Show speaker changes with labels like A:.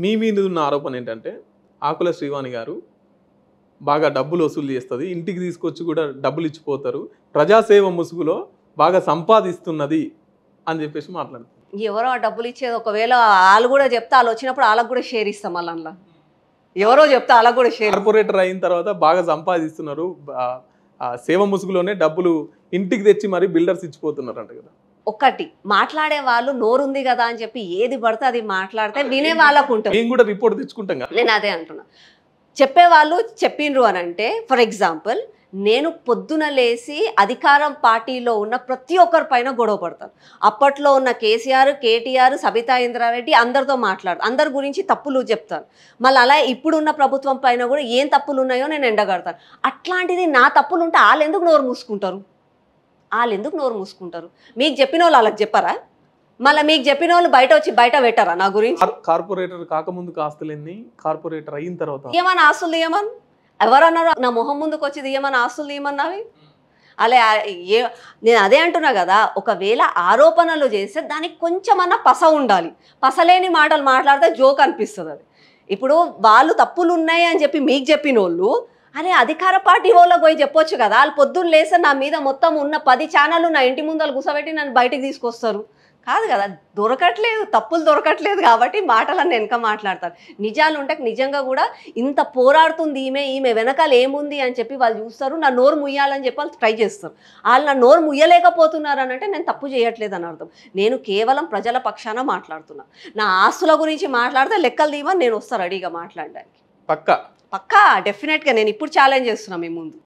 A: మీ మీద ఉన్న ఆరోపణ ఏంటంటే ఆకుల శ్రీవాణి గారు బాగా డబ్బులు వసూలు చేస్తుంది, ఇంటికి తీసుకొచ్చి కూడా డబ్బులు ఇచ్చిపోతారు, ప్రజాసేవ ముసుగులో బాగా సంపాదిస్తున్నది అని చెప్పేసి మాట్లాడుతారు.
B: ఎవరో ఆ డబ్బులు ఇచ్చేది ఒకవేళ వాళ్ళు కూడా చెప్తే వాళ్ళు వచ్చినప్పుడు వాళ్ళకు కూడా షేర్ ఇస్తాం మళ్ళీ అందులో. ఎవరో చెప్తే వాళ్ళకు కూడా షేర్.
A: కార్పొరేటర్ అయిన తర్వాత బాగా సంపాదిస్తున్నారు, సేవ ముసుగులోనే డబ్బులు ఇంటికి తెచ్చి మరి బిల్డర్స్ ఇచ్చిపోతున్నారు అంట కదా.
B: ఒకటి మాట్లాడే వాళ్ళు నోరుంది కదా అని చెప్పి ఏది పడితే అది మాట్లాడితే వినే వాళ్ళకు ఉంటుంది.
A: మేము కూడా రిపోర్ట్ తెచ్చుకుంటాం కదా.
B: నేను అదే అంటున్నా, చెప్పేవాళ్ళు చెప్పిండ్రు అని అంటే ఫర్ ఎగ్జాంపుల్ నేను పొద్దున లేసి అధికారం పార్టీలో ఉన్న ప్రతి ఒక్కరి పైన గొడవ పడతాను. అప్పట్లో ఉన్న కేసీఆర్, కేటీఆర్, సబితా ఇంద్రారెడ్డి అందరితో మాట్లాడు, అందరి గురించి తప్పులు చెప్తాను. మళ్ళీ అలా ఇప్పుడున్న ప్రభుత్వం పైన కూడా ఏం తప్పులు ఉన్నాయో నేను ఎండగడతాను. అట్లాంటిది నా తప్పులు ఉంటే వాళ్ళు ఎందుకు నోరు మూసుకుంటారు? మీకు చెప్పిన వాళ్ళు వాళ్ళకి చెప్పారా? మళ్ళీ మీకు చెప్పిన వాళ్ళు బయట వచ్చి బయట పెట్టారా నా గురించి?
A: కార్పొరేటర్ కాకముందు ఆస్తులన్నీ కార్పొరేటర్ అయిన తర్వాత
B: ఏమన్నా ఆస్తులు తీయమని ఎవరన్నారు? నా మొహం ముందుకు వచ్చి తీయమని ఆస్తులు తీయమన్నావి? అలా నేను అదే అంటున్నా కదా, ఒకవేళ ఆరోపణలు చేస్తే దానికి కొంచెమన్నా పస ఉండాలి. పసలేని మాటలు మాట్లాడితే జోక్ అనిపిస్తుంది. అది ఇప్పుడు వాళ్ళు తప్పులు ఉన్నాయి అని చెప్పి మీకు చెప్పిన వాళ్ళు అరే అధికార పార్టీ వాళ్ళకి పోయి చెప్పొచ్చు కదా. వాళ్ళు పొద్దున్న లేస్తే నా మీద మొత్తం ఉన్న 10 ఛానళ్ళు నా ఇంటి ముందర కూర్చోబెట్టి నన్ను బయటికి తీసుకొస్తారు కాదు కదా. దొరకట్లేదు, తప్పులు దొరకట్లేదు కాబట్టి మాటలన్నీ వెనక మాట్లాడతారు. నిజాలు ఉంటే నిజంగా కూడా ఇంత పోరాడుతుంది ఈమె వెనకాల ఏముంది అని చెప్పి వాళ్ళు చూస్తారు. నా నోరు ముయ్యాలని చెప్పి వాళ్ళు ట్రై చేస్తారు. వాళ్ళు నా నోరు ముయ్యలేకపోతున్నారు అని అంటే నేను తప్పు చేయట్లేదు అని అర్థం. నేను కేవలం ప్రజల పక్షాన మాట్లాడుతున్నా. నా ఆస్తుల గురించి మాట్లాడితే లెక్కలు తీయమని నేను వస్తాను రెడీగా మాట్లాడడానికి.
A: పక్కా
B: డెఫినెట్గా నేను ఇప్పుడు ఛాలెంజ్ చేస్తున్నా మీ ముందు.